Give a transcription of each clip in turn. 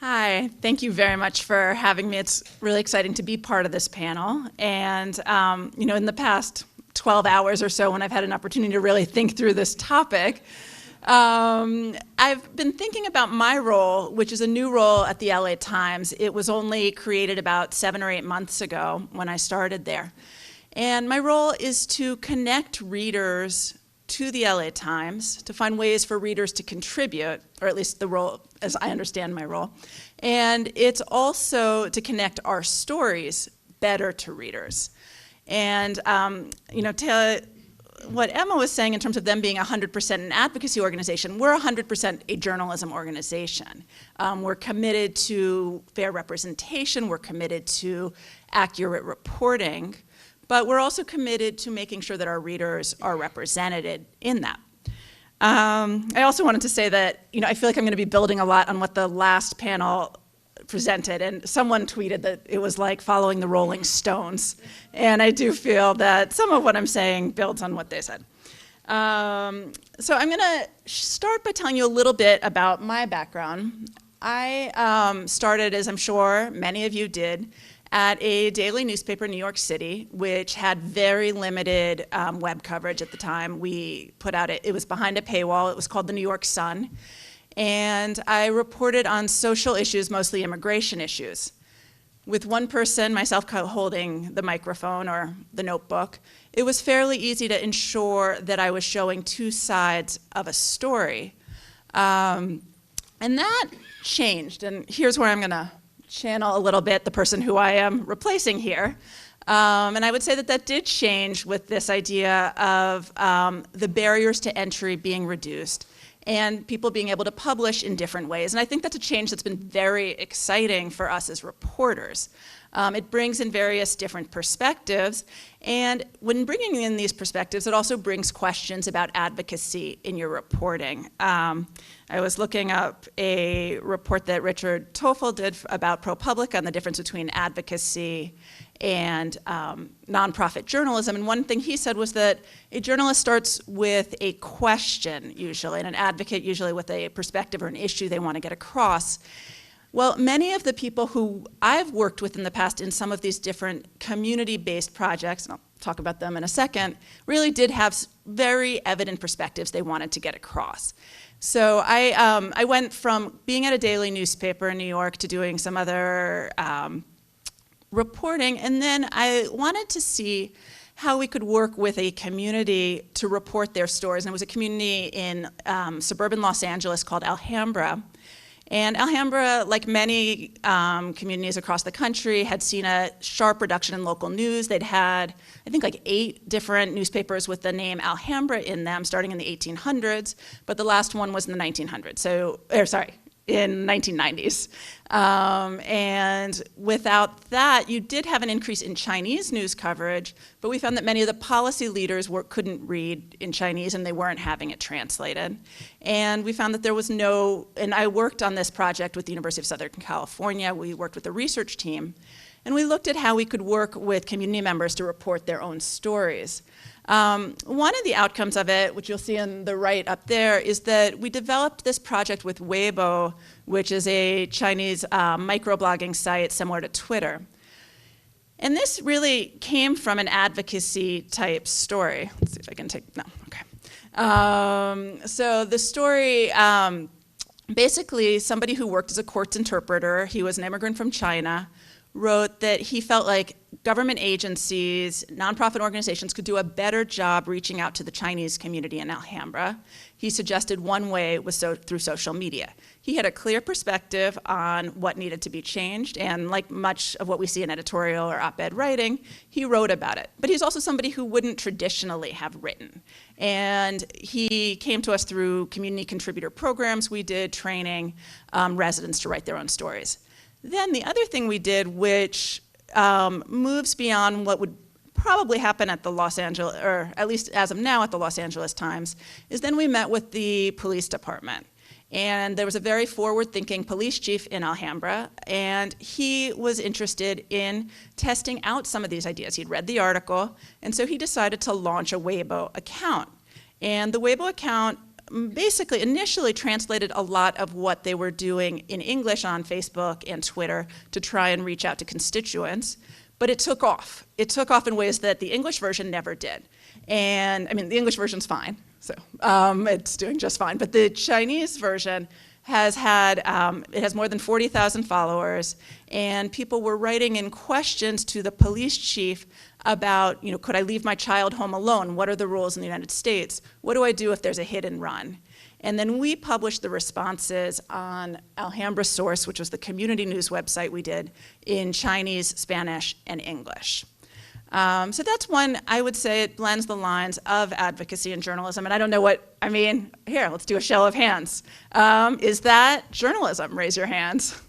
Hi, thank you very much for having me. It's really exciting to be part of this panel. And, in the past 12 hours or so when I've had an opportunity to really think through this topic, I've been thinking about my role, which is a new role at the LA Times. It was only created about 7 or 8 months ago when I started there. And my role is to connect readers to the LA Times, to find ways for readers to contribute, or at least the role as I understand my role. And it's also to connect our stories better to readers. And, to what Emma was saying in terms of them being 100% an advocacy organization, we're 100% a journalism organization. We're committed to fair representation, we're committed to accurate reporting, but we're also committed to making sure that our readers are represented in that. I also wanted to say that, I feel like I'm going to be building a lot on what the last panel presented, and someone tweeted that it was like following the Rolling Stones, and I do feel that some of what I'm saying builds on what they said. So I'm going to start by telling you a little bit about my background. I started, as I'm sure many of you did, at a daily newspaper in New York City, which had very limited web coverage at the time. We put out, it was behind a paywall. It was called the New York Sun. And I reported on social issues, mostly immigration issues. With one person, myself holding the microphone or the notebook, it was fairly easy to ensure that I was showing two sides of a story. And that changed, and here's where I'm gonna channel a little bit the person who I am replacing here. And I would say that that did change with this idea of the barriers to entry being reduced and people being able to publish in different ways. And I think that's a change that's been very exciting for us as reporters. It brings in various different perspectives, and when bringing in these perspectives, it also brings questions about advocacy in your reporting. I was looking up a report that Richard Toffel did about ProPublica on the difference between advocacy and nonprofit journalism, and one thing he said was that a journalist starts with a question usually, and an advocate usually with a perspective or an issue they want to get across. Well, many of the people who I've worked with in the past in some of these different community-based projects, and I'll talk about them in a second, really did have very evident perspectives they wanted to get across. So I went from being at a daily newspaper in New York to doing some other reporting, and then I wanted to see how we could work with a community to report their stories. And it was a community in suburban Los Angeles called Alhambra. And Alhambra, like many communities across the country, had seen a sharp reduction in local news. They'd had, I think, like 8 different newspapers with the name Alhambra in them, starting in the 1800s, but the last one was in the 1900s. In 1990s. And without that, you did have an increase in Chinese news coverage, but we found that many of the policy leaders couldn't read in Chinese and they weren't having it translated. And we found that there was and I worked on this project with the University of Southern California. We worked with the research team, and we looked at how we could work with community members to report their own stories. One of the outcomes of it, which you'll see on the right up there, is that we developed this project with Weibo, which is a Chinese microblogging site similar to Twitter. And this really came from an advocacy type story. Let's see if I can so the story, basically somebody who worked as a courts interpreter, he was an immigrant from China, wrote that he felt like government agencies, nonprofit organizations could do a better job reaching out to the Chinese community in Alhambra. He suggested one way was through social media. He had a clear perspective on what needed to be changed, and like much of what we see in editorial or op-ed writing, he wrote about it. But he's also somebody who wouldn't traditionally have written. And he came to us through community contributor programs we did, training residents to write their own stories. Then the other thing we did, which moves beyond what would probably happen at the Los Angeles, or at least as of now at the Los Angeles Times, is then we met with the police department. And there was a very forward-thinking police chief in Alhambra, and he was interested in testing out some of these ideas. He'd read the article, and so he decided to launch a Weibo account. And the Weibo account basically initially translated a lot of what they were doing in English on Facebook and Twitter to try and reach out to constituents, but it took off. It took off in ways that the English version never did. And I mean, the English version's fine, so it's doing just fine, but the Chinese version has had, it has more than 40,000 followers, and people were writing in questions to the police chief about, could I leave my child home alone? What are the rules in the United States? What do I do if there's a hit and run? And then we published the responses on Alhambra Source, which was the community news website we did, in Chinese, Spanish, and English. So that's one, I would say it blends the lines of advocacy and journalism, and I don't know what, here, let's do a show of hands. Is that journalism? Raise your hands.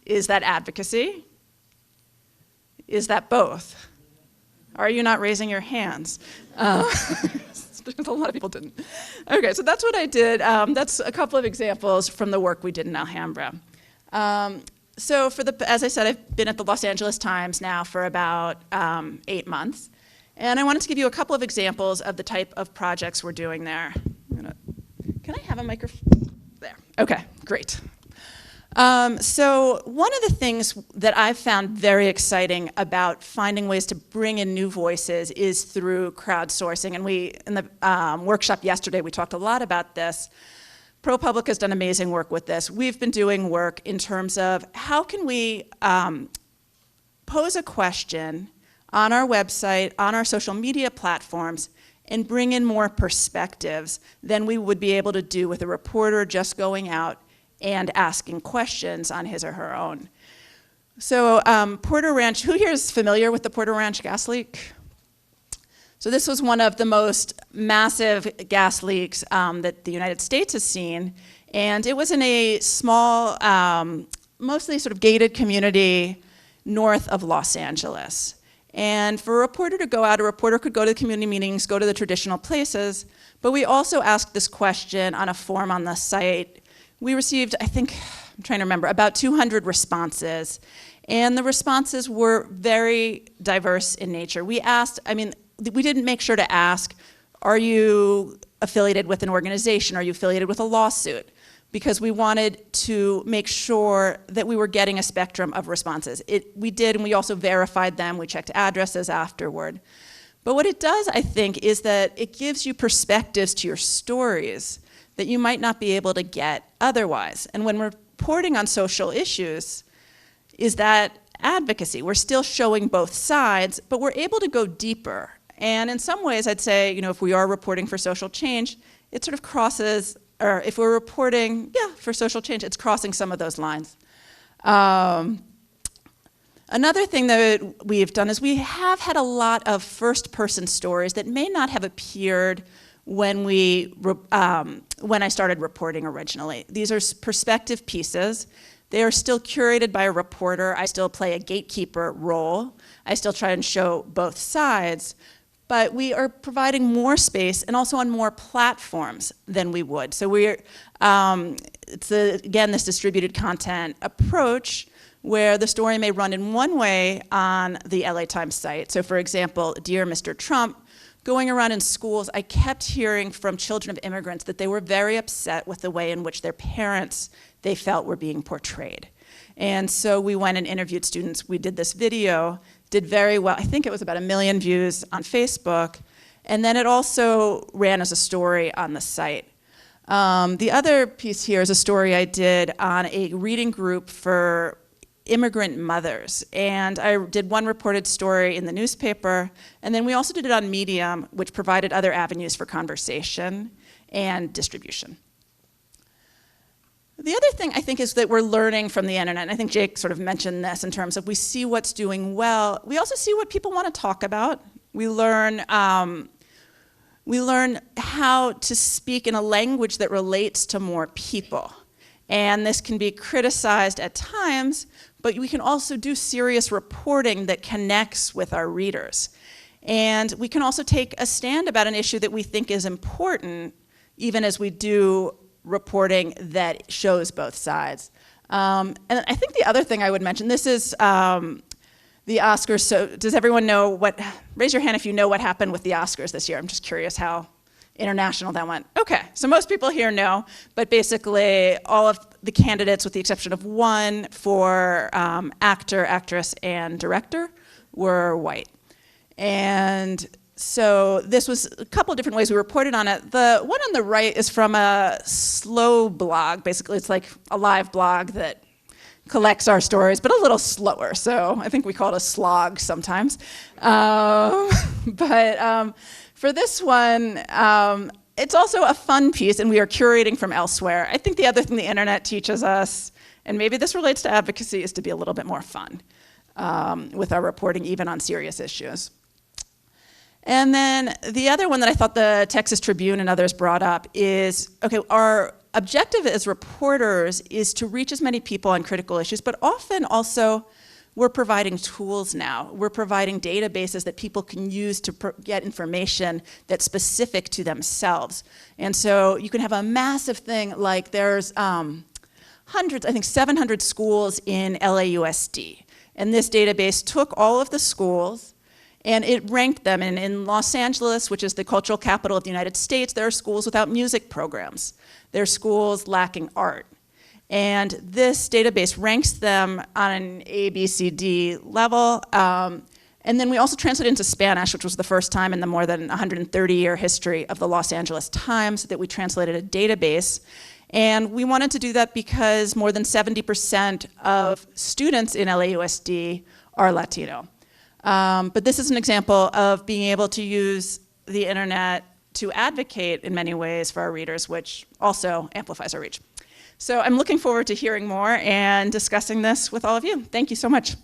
Is that advocacy? Is that both? Are you not raising your hands? A lot of people didn't. Okay, so that's what I did. That's a couple of examples from the work we did in Alhambra. So as I said, I've been at the Los Angeles Times now for about 8 months. And I wanted to give you a couple of examples of the type of projects we're doing there. Can I have a microphone? There. Okay, great. So one of the things that I've found very exciting about finding ways to bring in new voices is through crowdsourcing. And in the workshop yesterday, we talked a lot about this. ProPublica has done amazing work with this. We've been doing work in terms of how can we pose a question on our website, on our social media platforms, and bring in more perspectives than we would be able to do with a reporter just going out and asking questions on his or her own. So Porter Ranch, who here is familiar with the Porter Ranch gas leak? So this was one of the most massive gas leaks that the United States has seen. And it was in a small, mostly sort of gated community north of Los Angeles. And for a reporter to go out, a reporter could go to the community meetings, go to the traditional places, but we also asked this question on a form on the site. We received, I think, I'm trying to remember, about 200 responses. And the responses were very diverse in nature. We asked, we didn't make sure to ask, are you affiliated with an organization? Are you affiliated with a lawsuit? Because we wanted to make sure that we were getting a spectrum of responses. We did, and we also verified them. We checked addresses afterward. But what it does, I think, is that it gives you perspectives to your stories that you might not be able to get otherwise. And when we're reporting on social issues, is that advocacy. We're still showing both sides, but we're able to go deeper. And in some ways, I'd say, if we are reporting for social change, it sort of crosses, or if we're reporting, for social change, it's crossing some of those lines. Another thing that we've done is we have had a lot of first-person stories that may not have appeared when I started reporting originally. These are perspective pieces. They are still curated by a reporter. I still play a gatekeeper role. I still try and show both sides. But we are providing more space and also on more platforms than we would. So it's again this distributed content approach where the story may run in one way on the LA Times site. So for example, Dear Mr. Trump, going around in schools, I kept hearing from children of immigrants that they were very upset with the way in which their parents, they felt, were being portrayed. And so we went and interviewed students. We did this video, did very well. I think it was about 1 million views on Facebook. And then it also ran as a story on the site. The other piece here is a story I did on a reading group for immigrant mothers. And I did one reported story in the newspaper, and then we also did it on Medium, which provided other avenues for conversation and distribution. The other thing I think is that we're learning from the internet, and I think Jake sort of mentioned this in terms of we see what's doing well. We also see what people want to talk about. We learn how to speak in a language that relates to more people. And this can be criticized at times, but we can also do serious reporting that connects with our readers. And we can also take a stand about an issue that we think is important, even as we do reporting that shows both sides. And I think the other thing I would mention, this is the Oscars. So does everyone know raise your hand if you know what happened with the Oscars this year. I'm just curious how International then went, okay. So most people here know, but basically all of the candidates, with the exception of one for actor, actress, and director, were white. And so this was a couple of different ways we reported on it. The one on the right is from a slow blog. Basically, it's like a live blog that collects our stories, but a little slower. So I think we call it a slog sometimes. For this one, it's also a fun piece, and we are curating from elsewhere. I think the other thing the internet teaches us, and maybe this relates to advocacy, is to be a little bit more fun with our reporting, even on serious issues. And then the other one that I thought the Texas Tribune and others brought up is, okay, our objective as reporters is to reach as many people on critical issues, but often also we're providing tools now. We're providing databases that people can use to get information that's specific to themselves. And so you can have a massive thing like there's hundreds, I think 700 schools in LAUSD. And this database took all of the schools and it ranked them. And in Los Angeles, which is the cultural capital of the United States, there are schools without music programs. There are schools lacking art. And this database ranks them on an A, B, C, D level. And then we also translated into Spanish, which was the first time in the more than 130-year history of the Los Angeles Times that we translated a database. And we wanted to do that because more than 70% of students in LAUSD are Latino. But this is an example of being able to use the internet to advocate in many ways for our readers, which also amplifies our reach. So I'm looking forward to hearing more and discussing this with all of you. Thank you so much.